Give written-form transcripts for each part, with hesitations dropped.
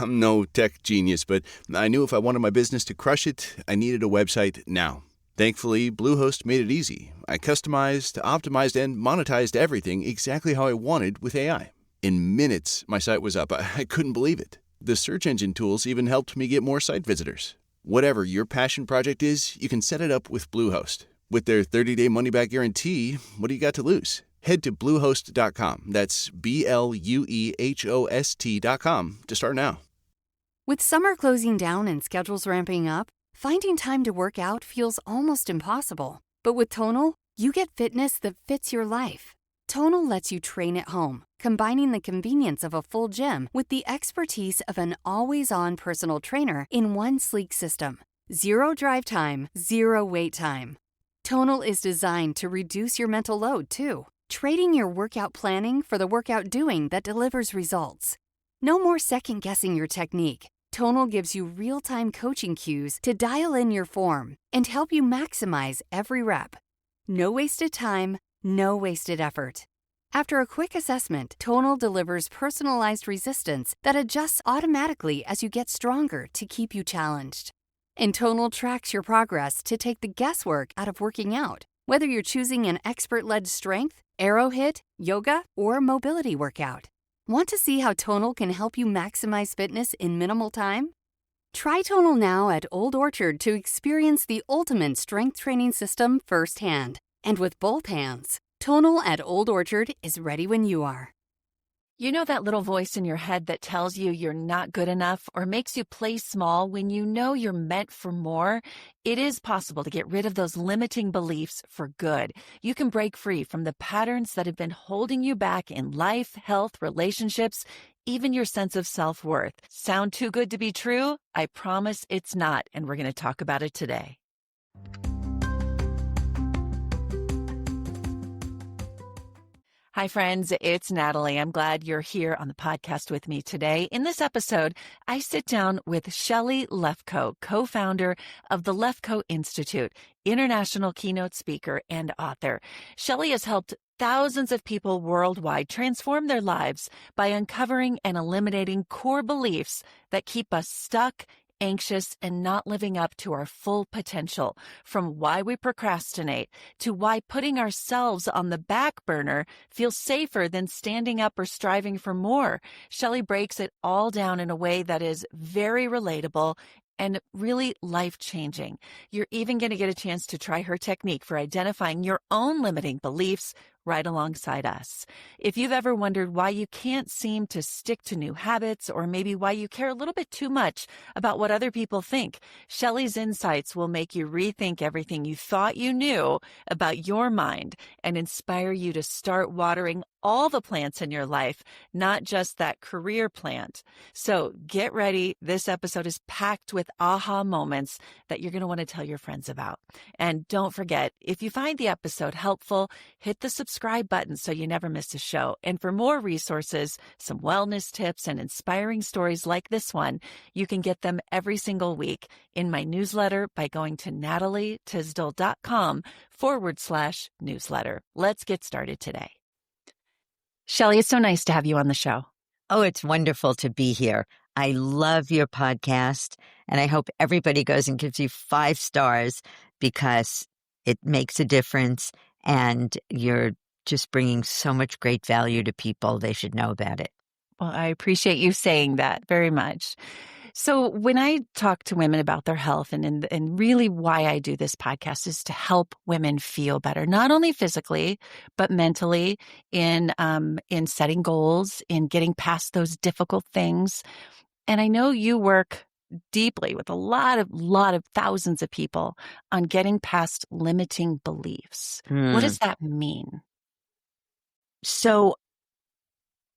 I'm no tech genius, but I knew if I wanted my business to crush it, I needed a website now. Thankfully, Bluehost made it easy. I customized, optimized, and monetized everything exactly how I wanted with AI. In minutes, my site was up. I couldn't believe it. The search engine tools even helped me get more site visitors. Whatever your passion project is, you can set it up with Bluehost. With their 30-day money-back guarantee, what do you got to lose? Head to Bluehost.com. That's BLUEHOST.com to start now. With summer closing down and schedules ramping up, finding time to work out feels almost impossible. But with Tonal, you get fitness that fits your life. Tonal lets you train at home, combining the convenience of a full gym with the expertise of an always-on personal trainer in one sleek system. Zero drive time, zero wait time. Tonal is designed to reduce your mental load, too, trading your workout planning for the workout doing that delivers results. No more second-guessing your technique. Tonal gives you real-time coaching cues to dial in your form and help you maximize every rep. No wasted time, no wasted effort. After a quick assessment, Tonal delivers personalized resistance that adjusts automatically as you get stronger to keep you challenged. And Tonal tracks your progress to take the guesswork out of working out, whether you're choosing an expert-led strength, arrow hit, yoga, or mobility workout. Want to see how Tonal can help you maximize fitness in minimal time? Try Tonal now at Old Orchard to experience the ultimate strength training system firsthand. And with both hands, Tonal at Old Orchard is ready when you are. You know that little voice in your head that tells you you're not good enough or makes you play small when you know you're meant for more? It is possible to get rid of those limiting beliefs for good. You can break free from the patterns that have been holding you back in life, health, relationships, even your sense of self-worth. Sound too good to be true? I promise it's not, and we're going to talk about it today. Hi, friends. It's Natalie. I'm glad you're here on the podcast with me today. In this episode, I sit down with Shelly Lefkoe, co-founder of the Lefkoe Institute, international keynote speaker and author. Shelly has helped thousands of people worldwide transform their lives by uncovering and eliminating core beliefs that keep us stuck, anxious, and not living up to our full potential, from why we procrastinate to why putting ourselves on the back burner feels safer than standing up or striving for more. Shelly breaks it all down in a way that is very relatable and really life-changing. You're even going to get a chance to try her technique for identifying your own limiting beliefs right alongside us. If you've ever wondered why you can't seem to stick to new habits, or maybe why you care a little bit too much about what other people think, Shelly's insights will make you rethink everything you thought you knew about your mind and inspire you to start watering all the plants in your life, not just that career plant. So get ready. This episode is packed with aha moments that you're going to want to tell your friends about. And don't forget, if you find the episode helpful, hit the subscribe button so you never miss a show. And for more resources, some wellness tips, and inspiring stories like this one, you can get them every single week in my newsletter by going to natalietysdal.com/newsletter. Let's get started today. Shelly, it's so nice to have you on the show. Oh, it's wonderful to be here. I love your podcast, and I hope everybody goes and gives you 5 stars because it makes a difference, and you're just bringing so much great value to people. They should know about it. Well, I appreciate you saying that very much. So when I talk to women about their health, and really why I do this podcast is to help women feel better, not only physically, but mentally, in setting goals, in getting past those difficult things. And I know you work deeply with a lot of thousands of people on getting past limiting beliefs. What does that mean? So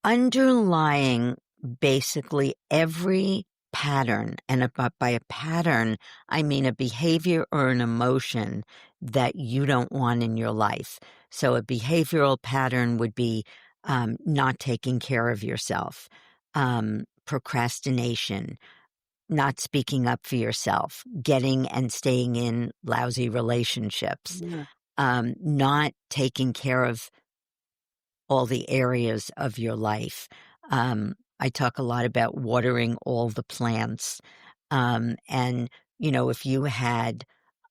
underlying basically every pattern, and by a pattern, I mean a behavior or an emotion that you don't want in your life. So a behavioral pattern would be not taking care of yourself, procrastination, not speaking up for yourself, getting and staying in lousy relationships, not taking care of all the areas of your life, I talk a lot about watering all the plants. And, if you had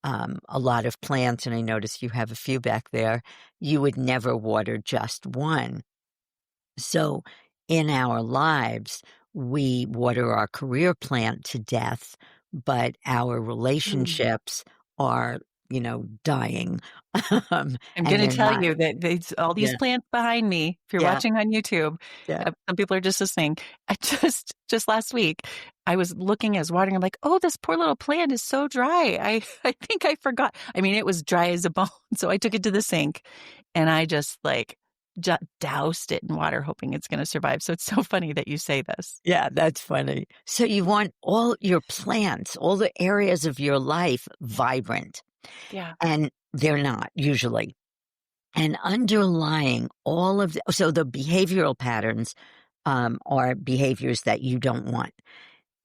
a lot of plants, and I notice you have a few back there, you would never water just one. So in our lives, we water our career plant to death, but our relationships are, dying. I'm And going to they're tell not. you that these all these Yeah. plants behind me, if you're Yeah. watching on YouTube, Yeah. some people are just listening. I just last week, I was looking as watering. I'm like, oh, this poor little plant is so dry. I think I forgot. I mean, it was dry as a bone. So I took it to the sink and I just doused it in water, hoping it's going to survive. So it's so funny that you say this. Yeah, that's funny. So you want all your plants, all the areas of your life vibrant, Yeah. and they're not usually. And underlying all of so the behavioral patterns are behaviors that you don't want.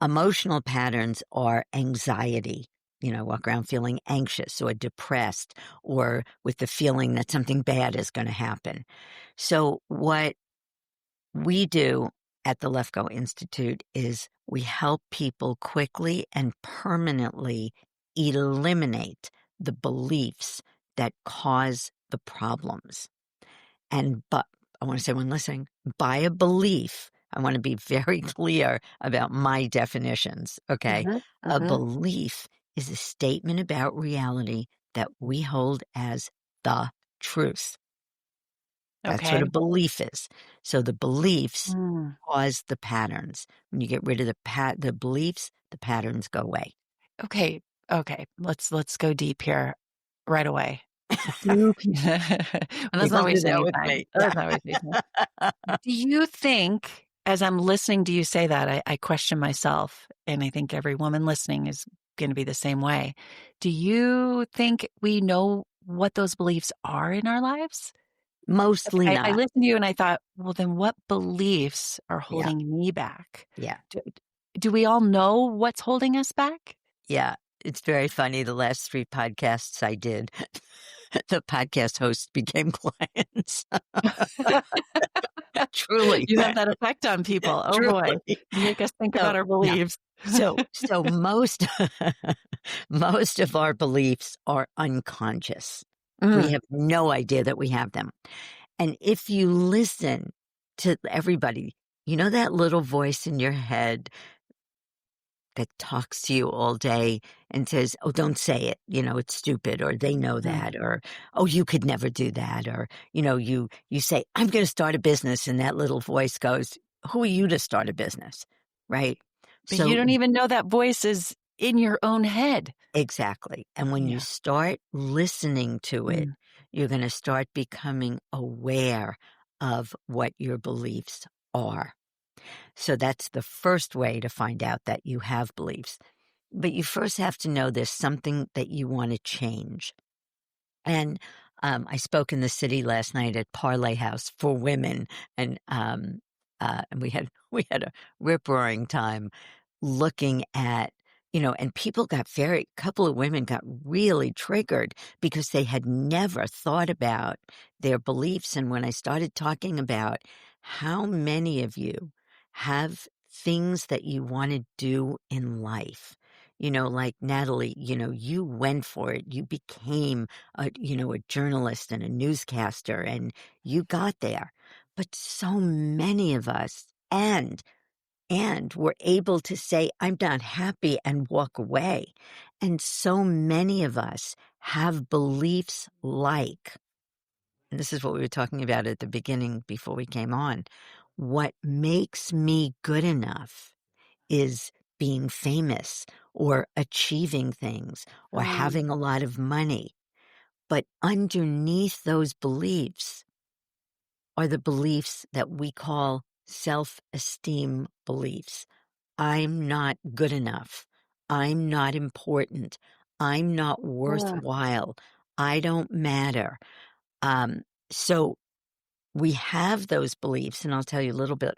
Emotional patterns are anxiety. Walk around feeling anxious or depressed or with the feeling that something bad is going to happen. So what we do at the Lefkoe Institute is we help people quickly and permanently eliminate the beliefs that cause the problems. But I want to say one last thing. By a belief, I want to be very clear about my definitions, okay? A belief is a statement about reality that we hold as the truth. That's what Okay. a belief is. So the beliefs Mm. cause the patterns. When you get rid of the beliefs, the patterns go away. Okay. Okay. Let's go deep here right away. Do and let's not Don't do waste that any with time. me. Let's not waste any time. Do you think, as I'm listening to you say that, I question myself, and I think every woman listening is going to be the same way. Do you think we know what those beliefs are in our lives? Mostly I not. listened to you and I thought, well, then what beliefs are Yeah. holding me back? Yeah. Do we all know what's holding us back? Yeah. It's very funny. The last 3 podcasts I did, the podcast hosts became clients. Truly. You have that effect on people. Oh boy. Truly. You make us think So, about our yeah. beliefs. So most most of our beliefs are unconscious. We Mm. have no idea that we have them. And if you listen to everybody, that little voice in your head that talks to you all day and says, "Oh, don't say it. It's stupid," or "They know Mm. that," or "Oh, you could never do that," or you say, "I'm going to start a business," and that little voice goes, "Who are you to start a business?" Right? But you So don't even know that voice is in your own head. exactly. And when you Yeah. start listening to it, Mm. you're going to start becoming aware of what your beliefs are. So that's the first way to find out that you have beliefs. But you first have to know there's something that you want to change. And I spoke in the city last night at Parlay House for women, and we had a rip roaring time looking at and people got couple of women got really triggered because they had never thought about their beliefs. And when I started talking about how many of you have things that you want to do in life, like Natalie, you went for it. You became a journalist and a newscaster, and you got there. But so many of us, and we're able to say, "I'm not happy," and walk away. And so many of us have beliefs like, and this is what we were talking about at the beginning before we came on, what makes me good enough is being famous or achieving things or having a lot of money. But underneath those beliefs are the beliefs that we call self-esteem beliefs. I'm not good enough. I'm not important. I'm not worthwhile. I don't matter. So we have those beliefs, and I'll tell you a little bit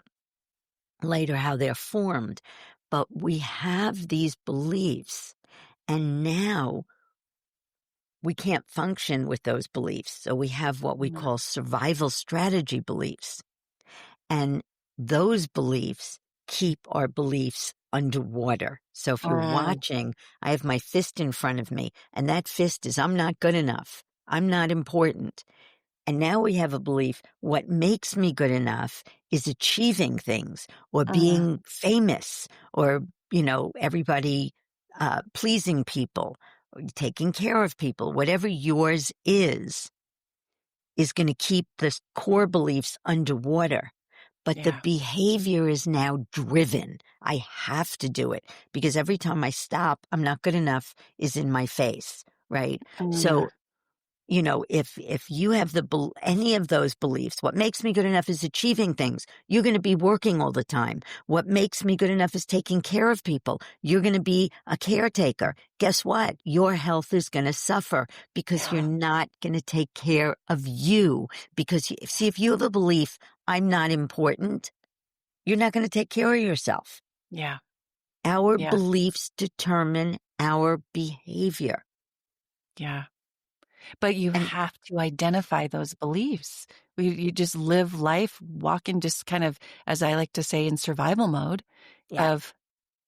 later how they're formed. But we have these beliefs, and now we can't function with those beliefs. So we have what we call survival strategy beliefs. And those beliefs keep our beliefs underwater. So if you're Mm, watching, I have my fist in front of me, and that fist is, I'm not good enough. I'm not important. And now we have a belief, what makes me good enough is achieving things or mm, being famous or, everybody pleasing people, or taking care of people. Whatever yours is going to keep the core beliefs underwater. But the yeah. behavior is now driven. I have to do it because every time I stop, I'm not good enough is in my face, right? Mm, So if you have any of those beliefs, what makes me good enough is achieving things. You're going to be working all the time. What makes me good enough is taking care of people. You're going to be a caretaker. Guess what? Your health is going to suffer because you're yeah. not going to take care of you. Because see, if you have a belief, I'm not important, you're not going to take care of yourself. Yeah. Our Yeah. beliefs determine our behavior. Yeah. But you And have to identify those beliefs. You just live life walking just kind of, as I like to say, in survival mode yeah, of,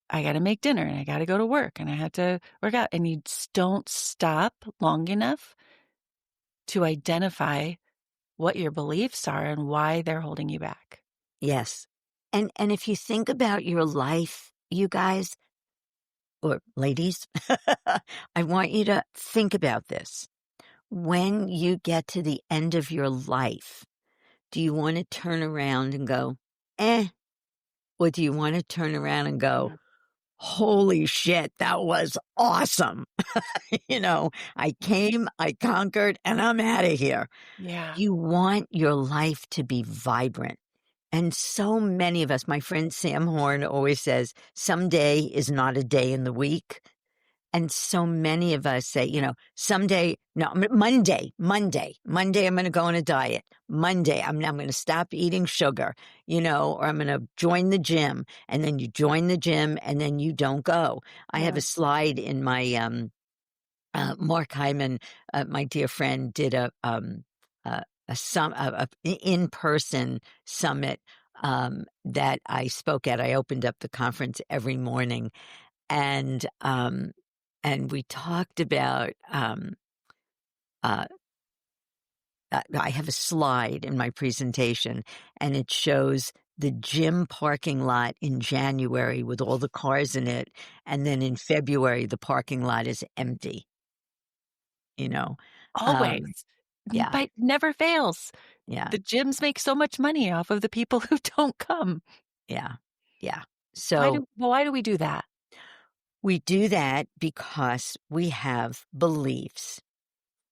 I got to make dinner and I got to go to work and I have to work out. And you just don't stop long enough to identify what your beliefs are and why they're holding you back. yes. And if you think about your life, you guys or ladies, I want you to think about this. When you get to the end of your life, do you want to turn around and go, eh? Or do you want to turn around and go, Mm. holy shit, that was awesome? I came, I conquered, and I'm out of here. Yeah. You want your life to be vibrant. And so many of us, my friend Sam Horn always says, someday is not a day in the week. And so many of us say, someday, no, Monday, I'm going to go on a diet. Monday, I'm going to stop eating sugar, or I'm going to join the gym. And then you join the gym and then you don't go. I have Yeah. a slide in my, Mark Hyman, my dear friend, did a in-person summit that I spoke at. I opened up the conference every morning, and we talked about. Uh, I have a slide in my presentation, and it shows the gym parking lot in January with all the cars in it, and then in February the parking lot is empty. You know, um, Always. yeah, But never fails. yeah. The gyms make so much money off of the people who don't come. Yeah. Yeah. So Why do we do that? we do that because we have beliefs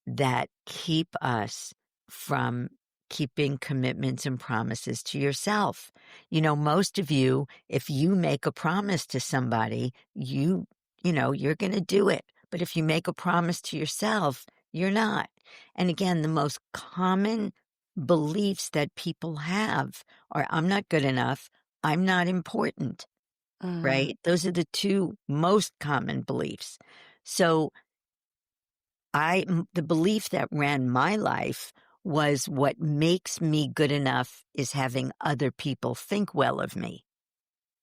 that keep us from keeping commitments and promises to yourself. Most of you, if you make a promise to somebody, you're going to do it. But if you make a promise to yourself, you're not. And again, the most common beliefs that people have are, I'm not good enough. I'm not important, Mm, right? Those are the two most common beliefs. So the belief that ran my life was what makes me good enough is having other people think well of me.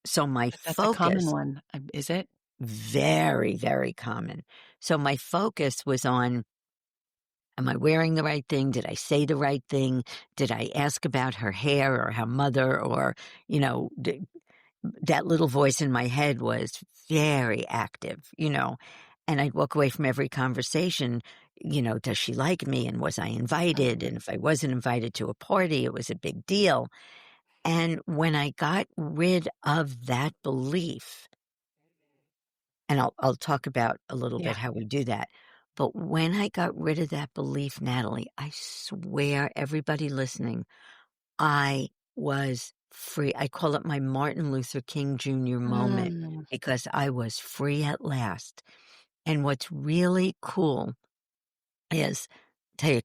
So my but that's a common focus, one, is it? very, very common. So my focus was on, am I wearing the right thing? Did I say the right thing? Did I ask about her hair or her mother? Or, that little voice in my head was very active. And I'd walk away from every conversation, does she like me? And was I invited? Mm. And if I wasn't invited to a party, it was a big deal. And when I got rid of that belief, and I'll talk about a little bit Yeah. how we do that. But when I got rid of that belief, Natalie, I swear, everybody listening, I was free. I call it my Martin Luther King Jr. moment Mm. because I was free at last. And what's really cool is, tell you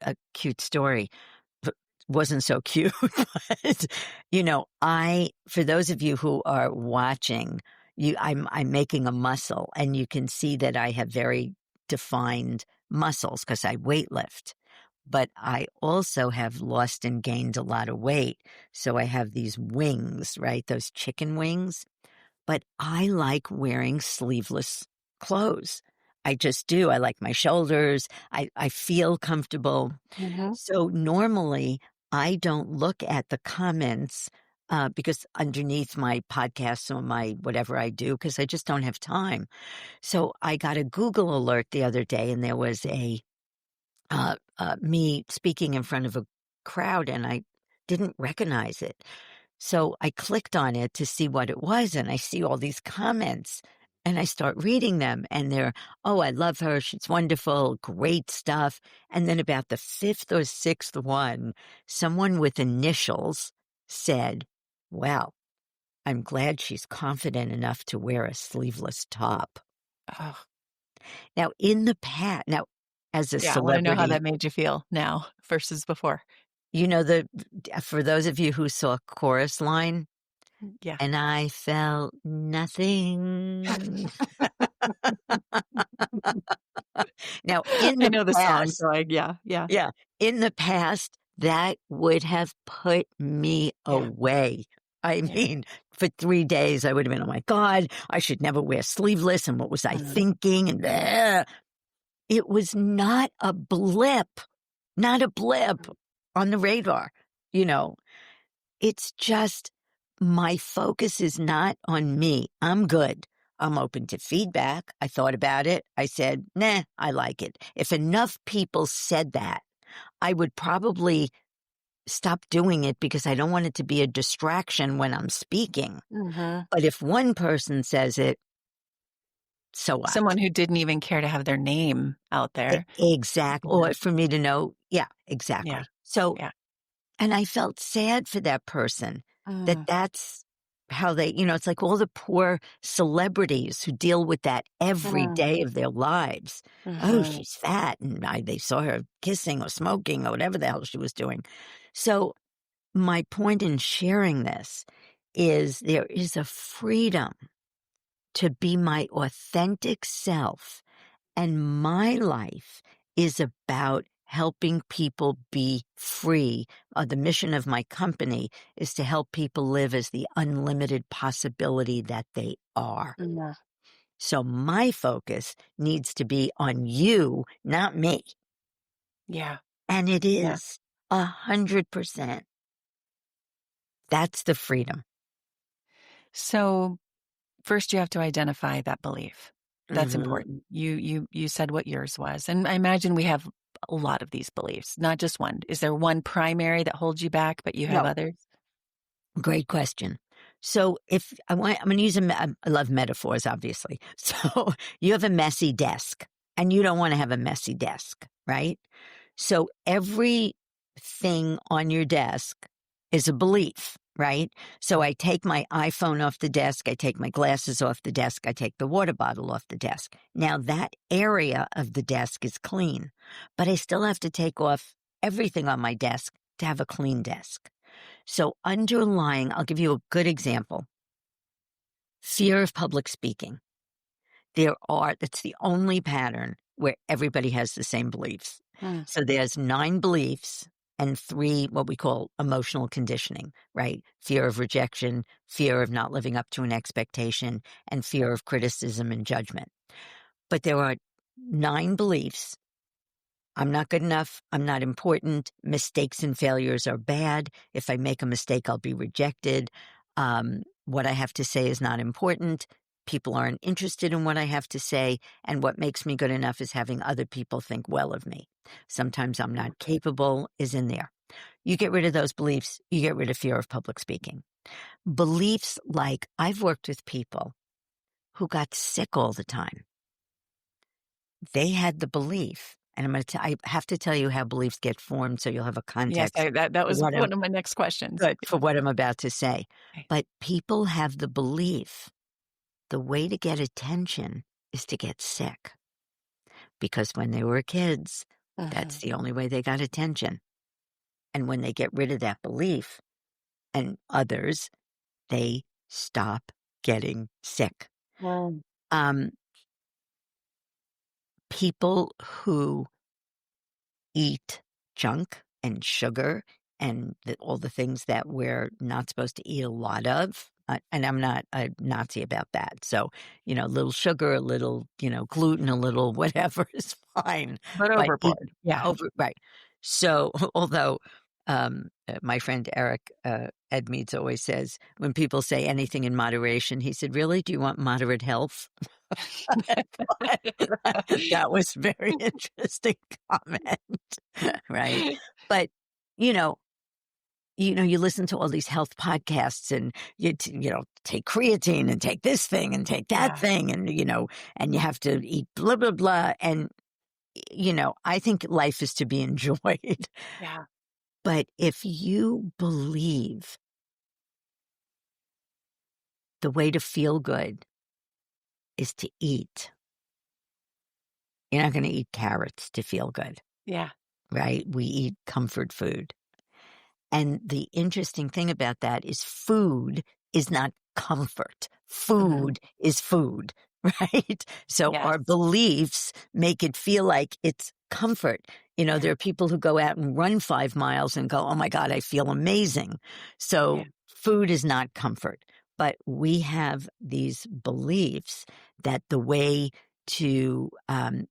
a cute story. Wasn't so cute, but for those of you who are watching, I'm making a muscle, and you can see that I have very defined muscles because I weightlift. but I also have lost and gained a lot of weight. So I have these wings, right? Those chicken wings. But I like wearing sleeveless clothes. I just do. I like my shoulders. I feel comfortable. Mm-hmm. So normally I don't look at the comments because underneath my podcasts or my whatever I do, because I just don't have time. So I got a Google alert the other day, and there was a me speaking in front of a crowd, and I didn't recognize it. So I clicked on it to see what it was, and I see all these comments, and I start reading them, and they're, oh, I love her. She's wonderful. Great stuff. And then about the fifth or sixth one, someone with initials said, well, I'm glad she's confident enough to wear a sleeveless top. Oh, Now, now, as a yeah. I want to know how celebrity, that made you feel now versus before. for those of you who saw Chorus Line, Yeah. and I felt nothing. Now, in I the know the song, past, so yeah. yeah, in the past, that would have put me Yeah. away. I Yeah. mean, for 3 days, I would have been, oh my God, I should never wear sleeveless. And what was I thinking? And it was not a blip on the radar. You know, it's just my focus is not on me. I'm good. I'm open to feedback. I thought about it. I said, nah, I like it. If enough people said that, I would probably stop doing it because I don't want it to be a distraction when I'm speaking. Mm-hmm. But if one person says it, so what? Someone who didn't even care to have their name out there. Exactly. Yeah. Or for me to know, yeah, Yeah. exactly. So, Yeah. and I felt sad for that person Mm. that's how they, it's like all the poor celebrities who deal with that every Mm. day of their lives. Oh, Mhm. she's fat. And they saw her kissing or smoking or whatever the hell she was doing. So my point in sharing this is there is a freedom to be my authentic self. And my life is about helping people be free. The mission of my company is to help people live as the unlimited possibility that they are. Yeah. So my focus needs to be on you, not me. Yeah. And it Yeah. is 100%. That's the freedom. So first you have to identify that belief. That's Mhm. important. You said what yours was. And I imagine we have a lot of these beliefs, not just one. Is there one primary that holds you back, but you have No, others? great question. So if I'm going to use I love metaphors, obviously. So you have a messy desk and you don't want to have a messy desk, right? So everything on your desk is a belief, right? So I take my iPhone off the desk. I take my glasses off the desk. I take the water bottle off the desk. Now that area of the desk is clean, but I still have to take off everything on my desk to have a clean desk. So underlying, I'll give you a good example. Fear of public speaking. That's the only pattern where everybody has the same beliefs. Mm. So there's 9 beliefs and 3, what we call emotional conditioning, right? Fear of rejection, fear of not living up to an expectation, and fear of criticism and judgment. But there are 9 beliefs. I'm not good enough. I'm not important. Mistakes and failures are bad. If I make a mistake, I'll be rejected. What I have to say is not important. People aren't interested in what I have to say. And what makes me good enough is having other people think well of me. Sometimes I'm not capable is in there. You get rid of those beliefs, you get rid of fear of public speaking. Beliefs like I've worked with people who got sick all the time. They had the belief. And I have to tell you how beliefs get formed so you'll have a Yes, context that for was one of my next questions. what I'm about to say. Okay. But people have the belief the way to get attention is to get sick. Because when they were kids, that's the only way they got attention. And when they get rid of that belief and others, they stop getting sick. Wow. People who eat junk and sugar and all the things that we're not supposed to eat a lot of. And I'm not a Nazi about that. So, a little sugar, a little, gluten, a little whatever is fine. But overboard. Yeah. Right. So, although my friend Eric Edmeades always says, when people say anything in moderation, he said, really, do you want moderate health? That was a very interesting comment, right? But, you listen to all these health podcasts and you take creatine and take this thing and take that thing and, and you have to eat blah, blah, blah. And, I think life is to be enjoyed. Yeah. But if you believe the way to feel good is to eat, you're not going to eat carrots to feel good. Yeah. Right? We eat comfort food. And the interesting thing about that is food is not comfort. Food is food, right? So Yes. our beliefs make it feel like it's comfort. There are people who go out and run 5 miles and go, oh my God, I feel amazing. So food is not comfort. But we have these beliefs that the way to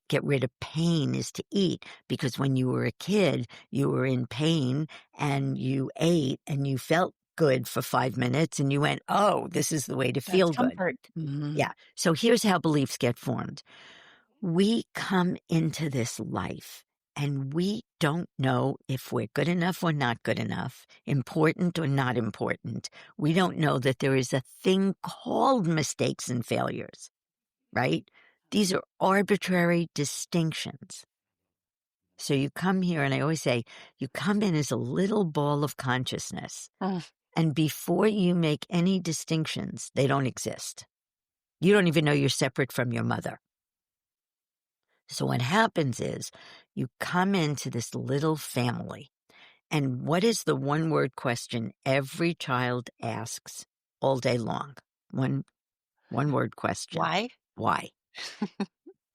get rid of pain is to eat, because when you were a kid, you were in pain and you ate and you felt good for 5 minutes and you went, oh, this is the way to feel good. Comfort. Mm-hmm. Yeah. So here's how beliefs get formed. We come into this life and we don't know if we're good enough or not good enough, important or not important. We don't know that there is a thing called mistakes and failures, right? These are arbitrary distinctions. So you come here, and I always say, you come in as a little ball of consciousness. And before you make any distinctions, they don't exist. You don't even know you're separate from your mother. So what happens is you come into this little family. And what is the one-word question every child asks all day long? One-word question. Why? Why?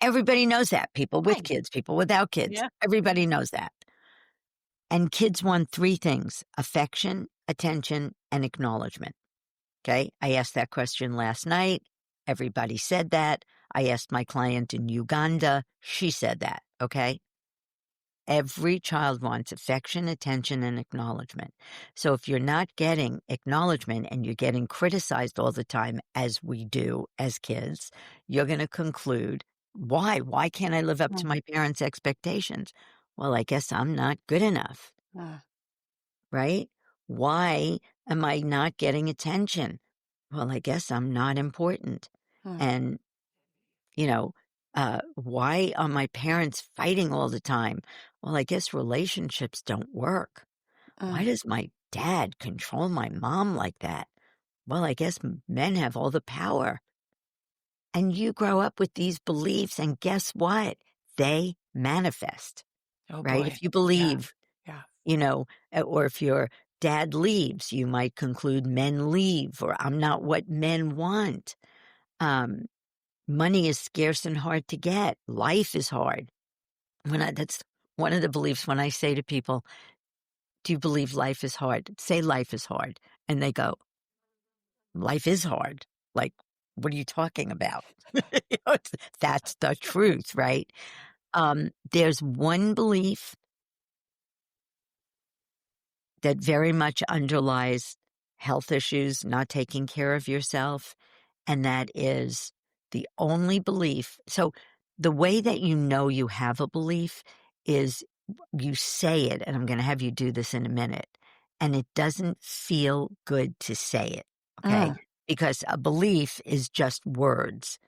Everybody knows that. People with kids, people without kids. Yeah. Everybody knows that. And kids want 3 things: affection, attention, and acknowledgement. Okay? I asked that question last night. Everybody said that. I asked my client in Uganda. She said that. Okay? Every child wants affection, attention, and acknowledgement. So if you're not getting acknowledgement and you're getting criticized all the time, as we do as kids, you're going to conclude, why? Why can't I live up to my parents' expectations? Well, I guess I'm not good enough, right? Why am I not getting attention? Well, I guess I'm not important. And, why are my parents fighting all the time? Well, I guess relationships don't work. Why does my dad control my mom like that? Well, I guess men have all the power. And you grow up with these beliefs, and guess what? They manifest, right? Boy. If you believe, or if your dad leaves, you might conclude men leave, or I'm not what men want. Money is scarce and hard to get. Life is hard. That's one of the beliefs when I say to people, do you believe life is hard? Say life is hard. And they go, life is hard. Like, what are you talking about? That's the truth, right? There's one belief that very much underlies health issues, not taking care of yourself, and that is the only belief. So the way that you know you have a belief is you say it, and I'm going to have you do this in a minute, and it doesn't feel good to say it, okay? Because a belief is just words.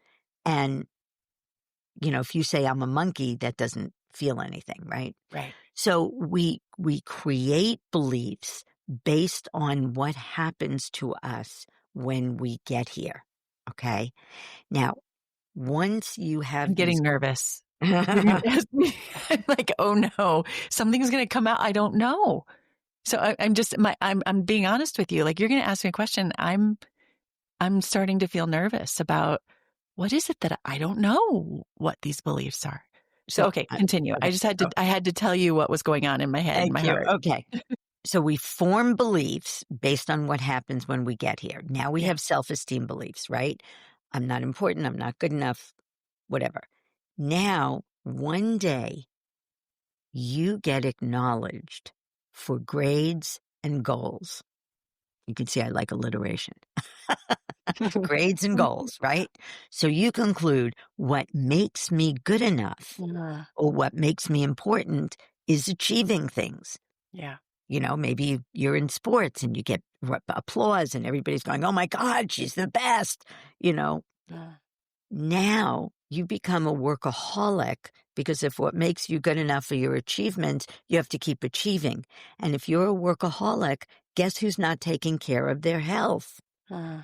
And, if you say I'm a monkey, that doesn't feel anything, right? Right. So we create beliefs based on what happens to us when we get here, okay? Now, once you have I'm getting nervous. I'm like, oh no, something's going to come out. I don't know. So I'm being honest with you. Like, you're going to ask me a question. I'm starting to feel nervous about what is it that I don't know what these beliefs are. So, So, okay, continue. okay. I had to tell you what was going on in my head and Thank my you. heart. Okay. So we form beliefs based on what happens when we get here. Now we Yeah. have self-esteem beliefs, right? I'm not important. I'm not good enough, whatever. Now, one day, you get acknowledged for grades and goals. You can see I like alliteration. Grades and goals, right? So you conclude what makes me good enough Yeah. or what makes me important is achieving things. Yeah. You know, maybe you're in sports and you get applause and everybody's going, oh my God, she's the best. You know, Yeah. now you become a workaholic because if what makes you good enough for your achievements, you have to keep achieving. And if you're a workaholic, guess who's not taking care of their health?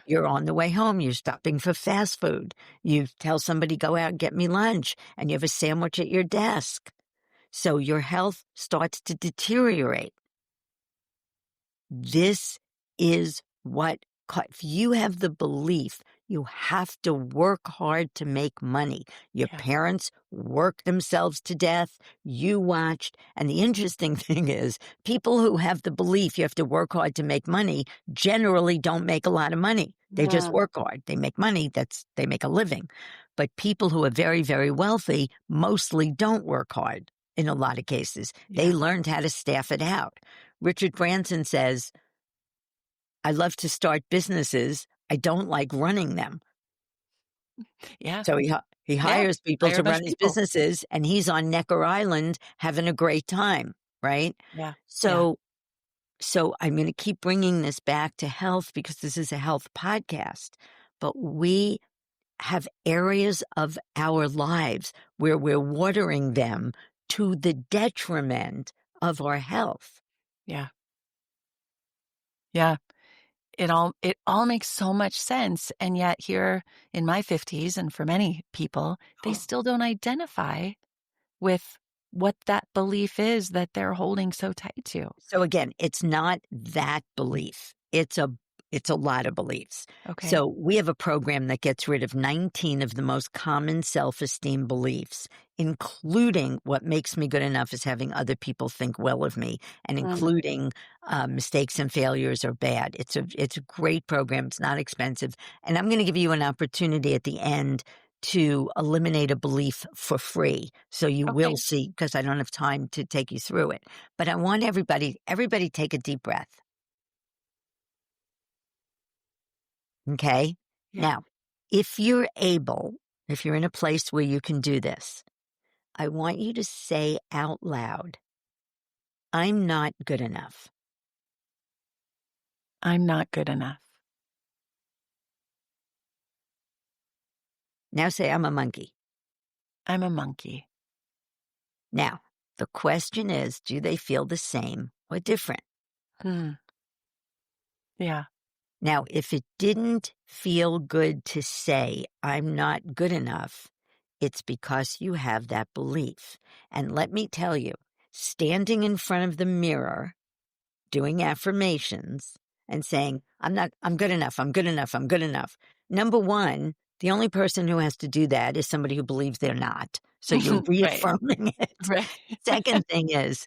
You're on the way home, you're stopping for fast food. You tell somebody, go out and get me lunch, and you have a sandwich at your desk. So your health starts to deteriorate. This is if you have the belief you have to work hard to make money. Your Yeah. parents worked themselves to death. You watched. And the interesting thing is people who have the belief you have to work hard to make money generally don't make a lot of money. They just work hard. They make money. They make a living. But people who are very, very wealthy mostly don't work hard in a lot of cases. They Yeah. learned how to staff it out. Richard Branson says, I love to start businesses. I don't like running them. Yeah. So he hires people Hire to a bunch run of his people. businesses, and he's on Necker Island having a great time, right? Yeah. So I'm going to keep bringing this back to health because this is a health podcast, but we have areas of our lives where we're watering them to the detriment of our health. Yeah. Yeah. It all makes so much sense. And yet here in my 50s, and for many people, they still don't identify with what that belief is that they're holding so tight to. So again, it's not that belief. It's a lot of beliefs. Okay. So we have a program that gets rid of 19 of the most common self-esteem beliefs, including what makes me good enough is having other people think well of me, and including mistakes and failures are bad. It's a great program. It's not expensive. And I'm going to give you an opportunity at the end to eliminate a belief for free. So you will see, because I don't have time to take you through it. But I want everybody take a deep breath. Okay? Yeah. Now, if you're in a place where you can do this, I want you to say out loud, I'm not good enough. I'm not good enough. Now say, I'm a monkey. I'm a monkey. Now, the question is, do they feel the same or different? Yeah. Now, if it didn't feel good to say, I'm not good enough, it's because you have that belief. And let me tell you, standing in front of the mirror, doing affirmations and saying, I'm good enough, I'm good enough, I'm good enough. Number one, the only person who has to do that is somebody who believes they're not. So you're reaffirming it. Right. Second thing is,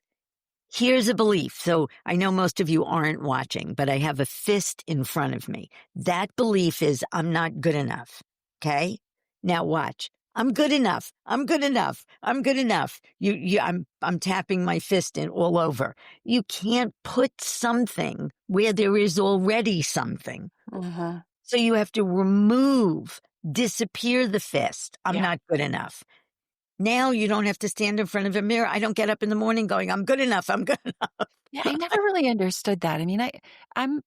here's a belief. So I know most of you aren't watching, but I have a fist in front of me. That belief is I'm not good enough. Okay? Now watch. I'm good enough. I'm good enough. I'm good enough. I'm tapping my fist in all over. You can't put something where there is already something. So you have to disappear the fist. I'm not good enough. Now you don't have to stand in front of a mirror. I don't get up in the morning going, I'm good enough. I'm good enough. Yeah, I never really understood that. I mean,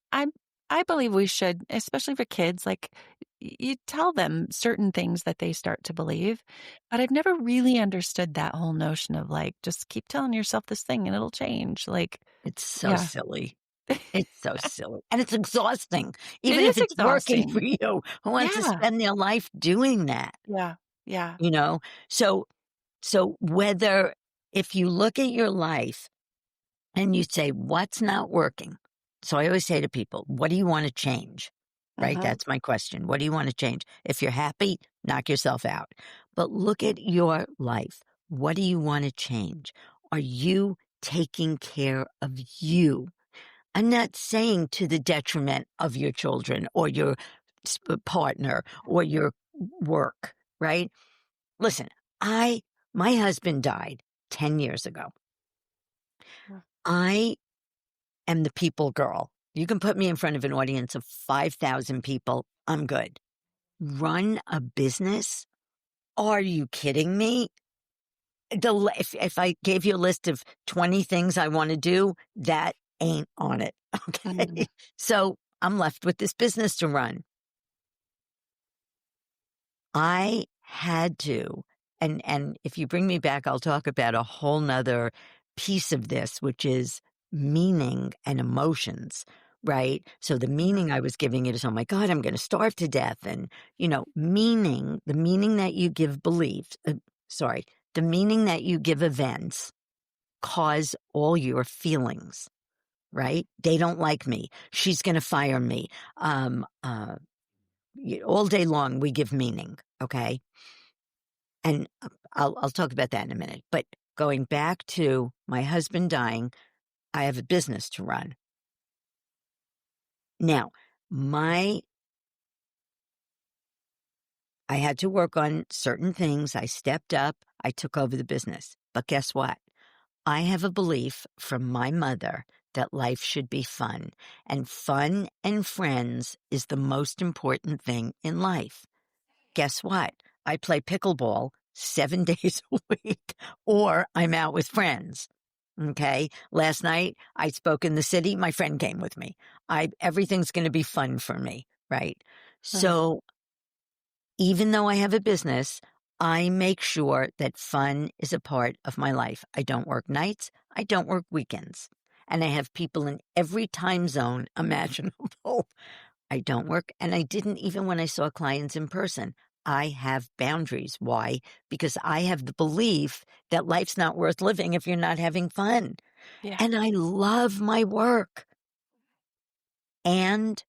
I believe we should, especially for kids, like you tell them certain things that they start to believe, but I've never really understood that whole notion of like, just keep telling yourself this thing and it'll change. Like, it's so silly. It's so silly. And it's exhausting. Even It if is it's working for exhausting. you. Who wants to spend their life doing that? Yeah. Yeah. You know? So if you look at your life and you say, what's not working? So I always say to people, what do you want to change? Right? That's my question. What do you want to change? If you're happy, knock yourself out. But look at your life. What do you want to change? Are you taking care of you? I'm not saying to the detriment of your children or your partner or your work, right? Listen, my husband died 10 years ago. I am the people girl. You can put me in front of an audience of 5,000 people. I'm good. Run a business? Are you kidding me? If I gave you a list of 20 things I want to do, that ain't on it. Okay. Mhm. So I'm left with this business to run. I had to, and if you bring me back, I'll talk about a whole nother piece of this, which is meaning and emotions, right? So the meaning I was giving it is, oh my God, I'm going to starve to death. And, meaning, the meaning that you give the meaning that you give events cause all your feelings, right? They don't like me. She's going to fire me. All day long, we give meaning. Okay. And I'll talk about that in a minute. But going back to my husband dying, I have a business to run. Now, I had to work on certain things. I stepped up. I took over the business. But guess what? I have a belief from my mother that life should be fun. And fun and friends is the most important thing in life. Guess what? I play pickleball 7 days a week, or I'm out with friends. Okay. Last night I spoke in the city. My friend came with me. Everything's going to be fun for me. Right. So even though I have a business, I make sure that fun is a part of my life. I don't work nights. I don't work weekends. And I have people in every time zone imaginable. I don't work. And I didn't even when I saw clients in person. I have boundaries. Why? Because I have the belief that life's not worth living if you're not having fun. Yeah. And I love my work. And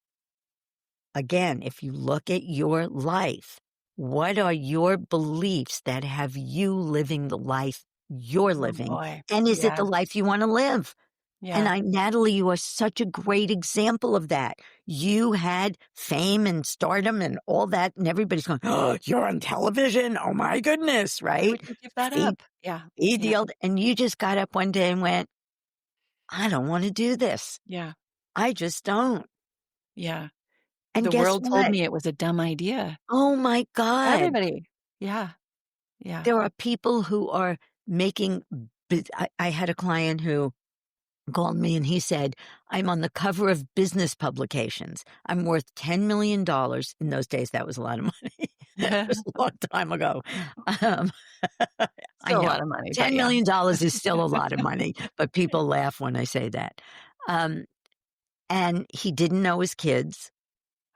again, if you look at your life, what are your beliefs that have you living the life you're Oh living? boy. And is it Yeah. the life you want to live? Yeah. And Natalie, you are such a great example of that. You had fame and stardom and all that, and everybody's going, oh, you're on television. Oh my goodness, Why right? would you give that Feed, up? Yeah. feed the Yeah. old, and you just got up one day and went, I don't want to do this. Yeah. I just don't. Yeah. And The guess world told what? me it was a dumb idea. Oh my God. Everybody. Yeah. Yeah. There are people who are making, I had a client who called me and he said, I'm on the cover of business publications. I'm worth $10 million. In those days, that was a lot of money. That was a long time ago. Um, I Still a know lot of money, but $10 yeah. million is still a lot of money, but people laugh when I say that. And he didn't know his kids.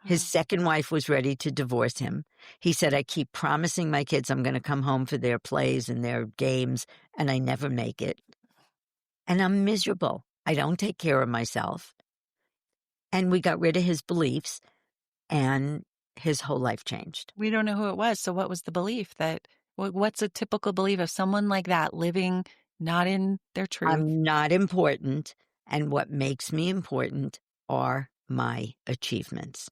His second wife was ready to divorce him. He said, I keep promising my kids I'm going to come home for their plays and their games, and I never make it. And I'm miserable. I don't take care of myself. And we got rid of his beliefs, and his whole life changed. We don't know who it was. So what was the belief what's a typical belief of someone like that living not in their truth? I'm not important, and what makes me important are my achievements.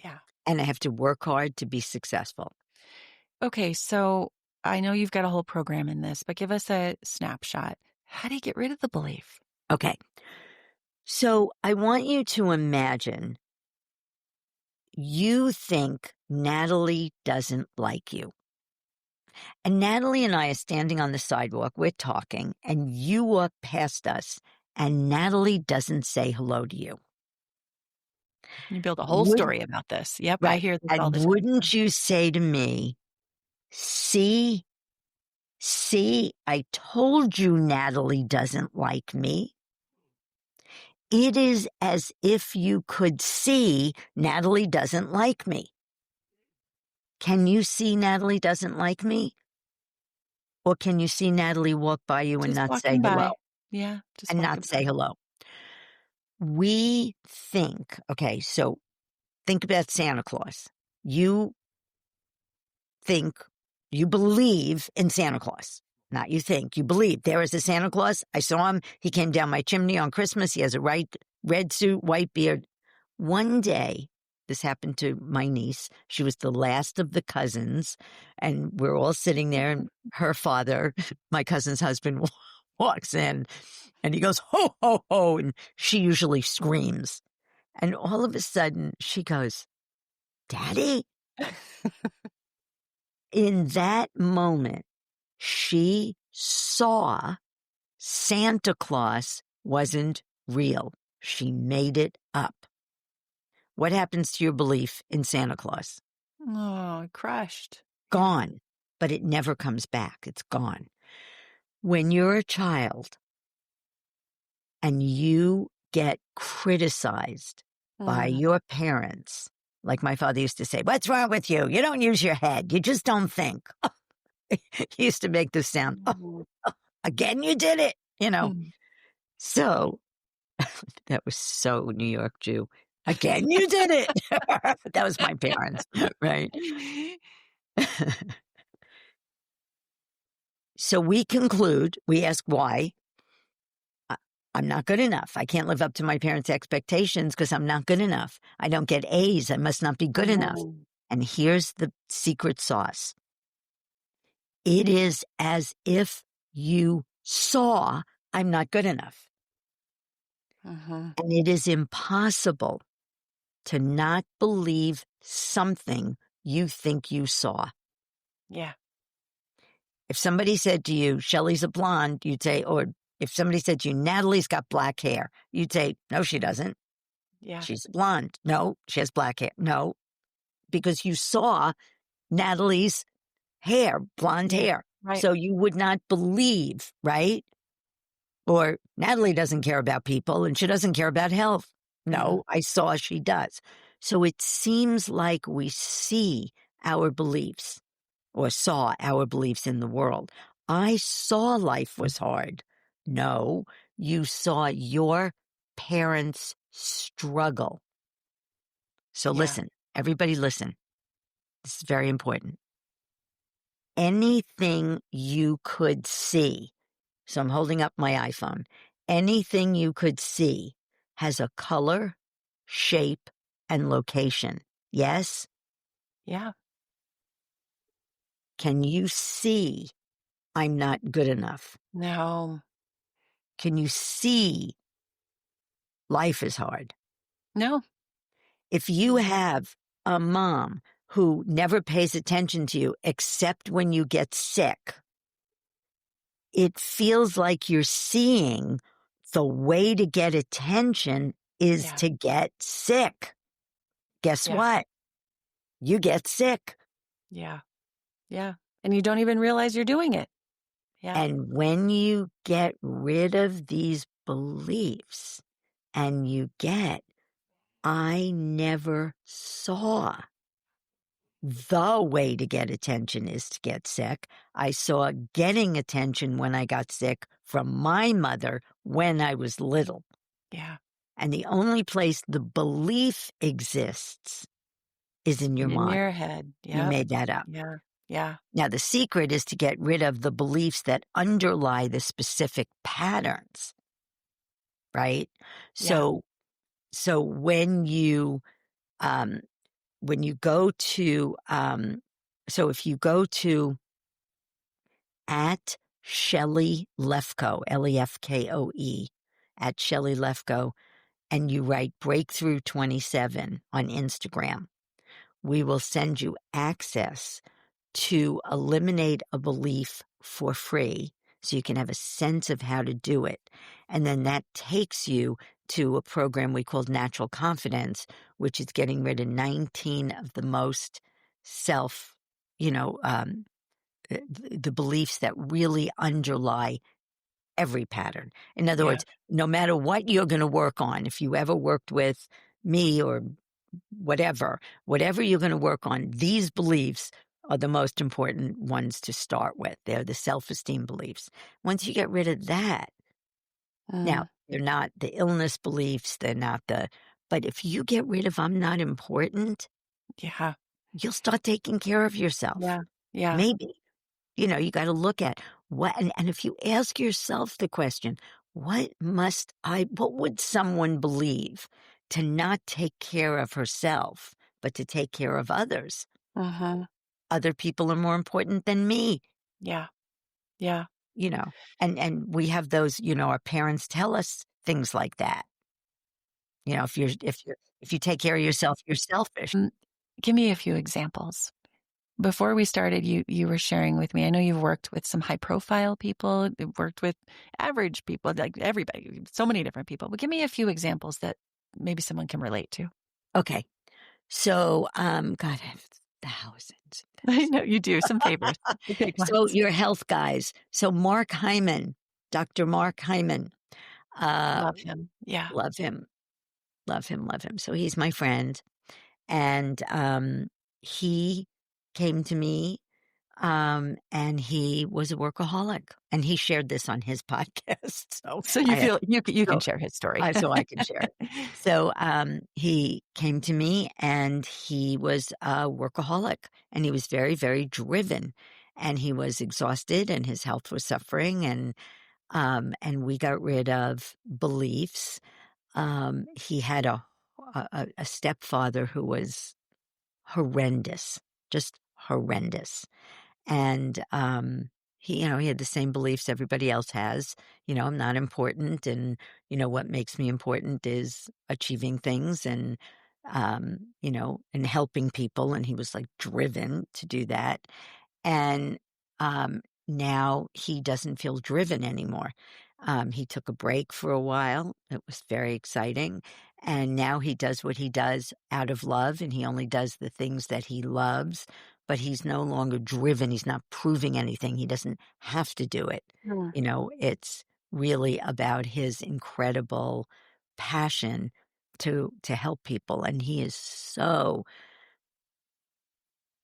Yeah. And I have to work hard to be successful. Okay. So I know you've got a whole program in this, but give us a snapshot. How do you get rid of the belief? Okay. So I want you to imagine you think Natalie doesn't like you. And Natalie and I are standing on the sidewalk, we're talking, and you walk past us, and Natalie doesn't say hello to you. You build a whole story about this. Yep. I Right. hear this all And the time. wouldn't you say to me, see, I told you Natalie doesn't like me. It is as if you could see Natalie doesn't like me. Can you see Natalie doesn't like me? Or can you see Natalie walk by you and Just not say walking hello? by. Yeah. Just And walking not say by. hello. We think, okay, so think about Santa Claus. You think, you believe in Santa Claus. Not you think, you believe. There is a Santa Claus. I saw him. He came down my chimney on Christmas. He has a red suit, white beard. One day, this happened to my niece. She was the last of the cousins, and we're all sitting there, and her father, my cousin's husband, walks in, and he goes, ho, ho, ho, and she usually screams. And all of a sudden, she goes, Daddy? In that moment, she saw Santa Claus wasn't real. She made it up. What happens to your belief in Santa Claus? Oh, crushed. Gone. But it never comes back. It's gone. When you're a child and you get criticized by your parents, like my father used to say, what's wrong with you? You don't use your head. You just don't think. He used to make this sound, again, you did it, So that was so New York Jew. Again, you did it. That was my parents, right? So we conclude, we ask why. I'm not good enough. I can't live up to my parents' expectations because I'm not good enough. I don't get A's. I must not be good enough. And here's the secret sauce. It is as if you saw I'm not good enough. And it is impossible to not believe something you think you saw. Yeah. If somebody said to you, Shelly's a blonde, you'd say, or if somebody said to you, Natalie's got black hair, you'd say, no, she doesn't. Yeah. She's a blonde. No, she has black hair. No, because you saw Natalie's hair, blonde hair. Right. So you would not believe, right? Or Natalie doesn't care about people and she doesn't care about health. No, I saw she does. So it seems like we see our beliefs or saw our beliefs in the world. I saw life was hard. No, you saw your parents struggle. So listen, everybody listen. This is very important. Anything you could see, so I'm holding up my iPhone, anything you could see has a color, shape, and location. Yes? Yeah. Can you see I'm not good enough? No. Can you see life is hard? No. If you have a mom who never pays attention to you except when you get sick, it feels like you're seeing the way to get attention is to get sick. Guess what? You get sick. Yeah. Yeah. And you don't even realize you're doing it. Yeah. And when you get rid of these beliefs and you get, I never saw the way to get attention is to get sick. I saw getting attention when I got sick from my mother when I was little. Yeah. And the only place the belief exists is in your mind. In your head. Yeah. You made that up. Yeah. Yeah. Now, the secret is to get rid of the beliefs that underlie the specific patterns, right? So when you go to, so if you go to at Shelly Lefkoe, Lefkoe, at Shelly Lefkoe, and you write Breakthrough 27 on Instagram, we will send you access to eliminate a belief for free so you can have a sense of how to do it. And then that takes you to a program we call Natural Confidence, which is getting rid of 19 of the most the beliefs that really underlie every pattern. In other words, no matter what you're going to work on, if you ever worked with me or whatever you're going to work on, these beliefs are the most important ones to start with. They're the self-esteem beliefs. Once you get rid of that, now, they're not the illness beliefs, but if you get rid of I'm not important, you'll start taking care of yourself. Yeah. Maybe. You got to look at And if you ask yourself the question, what would someone believe to not take care of herself, but to take care of others? Mm-hmm. Other people are more important than me, Yeah. Yeah. you know, and we have those, our parents tell us things like that. If you take care of yourself, you're selfish. Mm, Give me a few examples. Before we started, you were sharing with me, I know you've worked with some high profile people, you've worked with average people, like everybody, so many different people. But give me a few examples that maybe someone can relate to. Okay. So, God, I have thousands. I know you do. Some favors. The big So ones. your health guys. So Mark Hyman, Dr. Mark Hyman, Love him. Yeah. love him, love him, love him. So he's my friend. And he came to me and he was a workaholic. And he shared this on his podcast. So you feel you can so share his story. so I can share it. So he came to me and he was a workaholic and he was very, very driven and he was exhausted and his health was suffering and we got rid of beliefs. He had a stepfather who was horrendous, just horrendous. And he had the same beliefs everybody else has. I'm not important, and what makes me important is achieving things and and helping people. And he was like driven to do that. And now he doesn't feel driven anymore. He took a break for a while. It was very exciting. And now he does what he does out of love, and he only does the things that he loves, but he's no longer driven. He's not proving anything. He doesn't have to do it. Mm. It's really about his incredible passion to help people. And he is so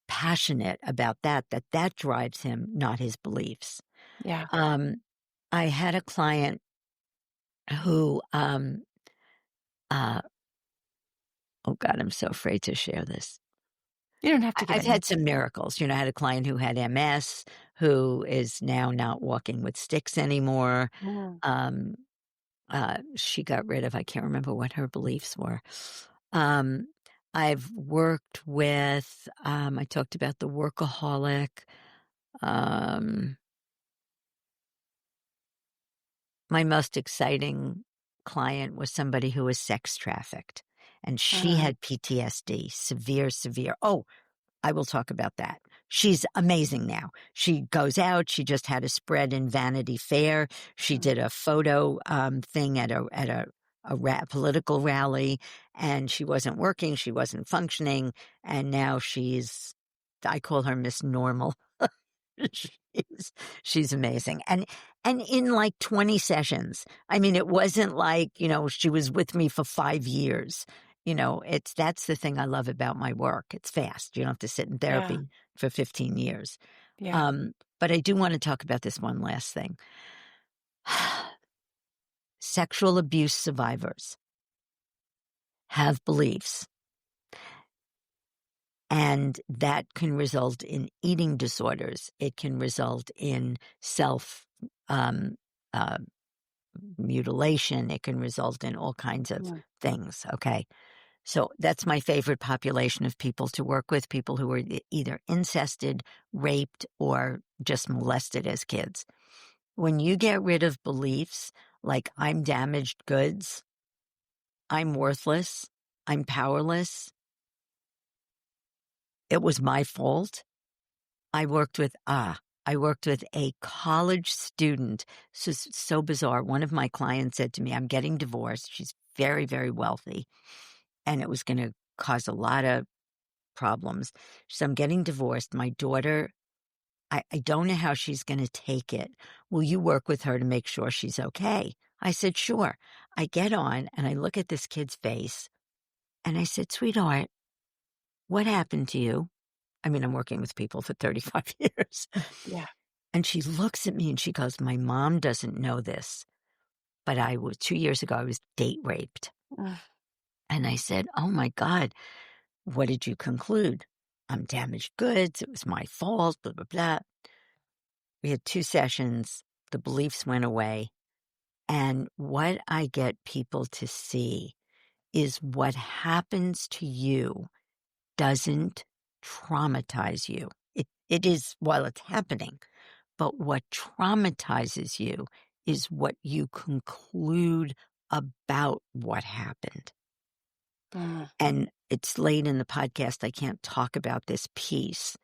passionate about that drives him, not his beliefs. Yeah. I had a client who, oh God, I'm so afraid to share this. You don't have to give I've had some miracles. I had a client who had MS, who is now not walking with sticks anymore. Mm. She got rid of, I can't remember what her beliefs were. I've worked with, I talked about the workaholic. My most exciting client was somebody who was sex trafficked, and she had PTSD, severe. Oh, I will talk about that. She's amazing now. She goes out. She just had a spread in Vanity Fair. She did a photo thing at a political rally, and she wasn't working. She wasn't functioning, and now I call her Miss Normal. She's amazing. And in like 20 sessions, I mean, it wasn't like, she was with me for 5 years. That's the thing I love about my work. It's fast. You don't have to sit in therapy for 15 years. Yeah. But I do want to talk about this one last thing. Sexual abuse survivors have beliefs, and that can result in eating disorders. It can result in self mutilation. It can result in all kinds of things. Okay. So that's my favorite population of people to work with, people who were either incested, raped, or just molested as kids. When you get rid of beliefs like I'm damaged goods, I'm worthless, I'm powerless, it was my fault. I worked with a college student. This is so bizarre. One of my clients said to me, I'm getting divorced. She's very, very wealthy, and it was going to cause a lot of problems. So I'm getting divorced. My daughter, I don't know how she's going to take it. Will you work with her to make sure she's okay? I said, sure. I get on and I look at this kid's face and I said, sweetheart, what happened to you? I mean, I'm working with people for 35 years. Yeah. And she looks at me and she goes, my mom doesn't know this, but 2 years ago, I was date raped. And I said, oh my God, what did you conclude? I'm damaged goods. It was my fault, blah, blah, blah. we had 2 sessions. The beliefs went away. And what I get people to see is what happens to you doesn't traumatize you. It is while it's happening, but what traumatizes you is what you conclude about what happened. And it's late in the podcast. I can't talk about this piece.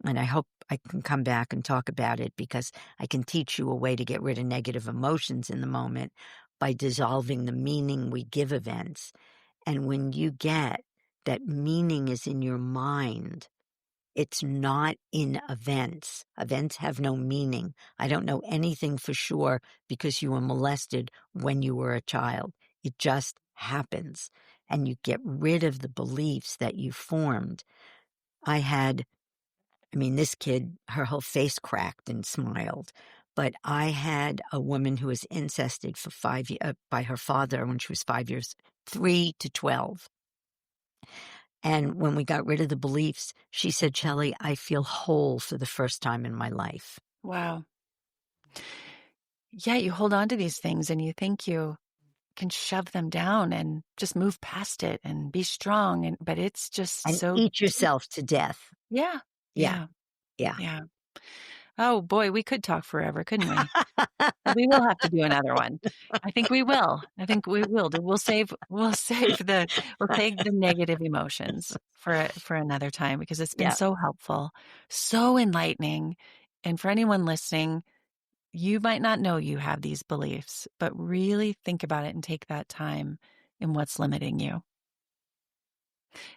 And I hope I can come back and talk about it because I can teach you a way to get rid of negative emotions in the moment by dissolving the meaning we give events. And when you get that meaning is in your mind, it's not in events. Events have no meaning. I don't know anything for sure because you were molested when you were a child. It just happens. And you get rid of the beliefs that you formed. This kid, her whole face cracked and smiled. But I had a woman who was incested for 5 years by her father when she was 5 years, 3 to 12. And when we got rid of the beliefs, she said, Shelly, I feel whole for the first time in my life. Wow. Yeah, you hold on to these things and you think you can shove them down and just move past it and be strong. But it's just and so eat yourself to death. Yeah. Oh boy, we could talk forever, couldn't we? We will have to do another one. I think we will. We'll take the negative emotions for another time because it's been so helpful, so enlightening. And for anyone listening, you might not know you have these beliefs, but really think about it and take that time in what's limiting you.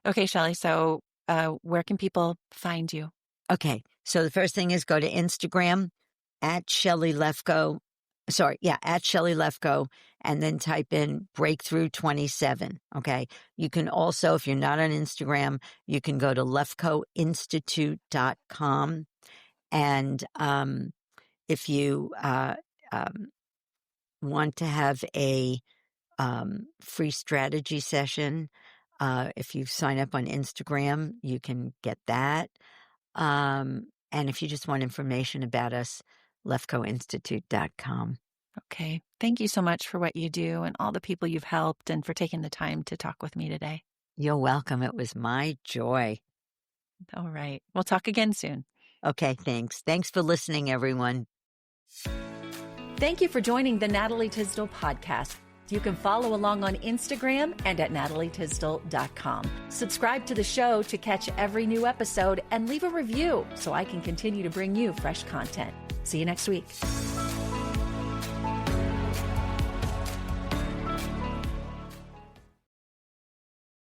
Okay, Shelly, so where can people find you? Okay, so the first thing is go to Instagram at Shelly Lefkoe. At Shelly Lefkoe, and then type in Breakthrough 27. Okay. You can also, if you're not on Instagram, you can go to lefkoeinstitute.com. And if you want to have a free strategy session, if you sign up on Instagram, you can get that. And if you just want information about us, lefkoeinstitute.com. Okay. Thank you so much for what you do and all the people you've helped and for taking the time to talk with me today. You're welcome. It was my joy. All right. We'll talk again soon. Okay, thanks. Thanks for listening, everyone. Thank you for joining the Natalie Tysdal podcast. You can follow along on Instagram and at natalietysdal.com. Subscribe to the show to catch every new episode and leave a review so I can continue to bring you fresh content. See you next week.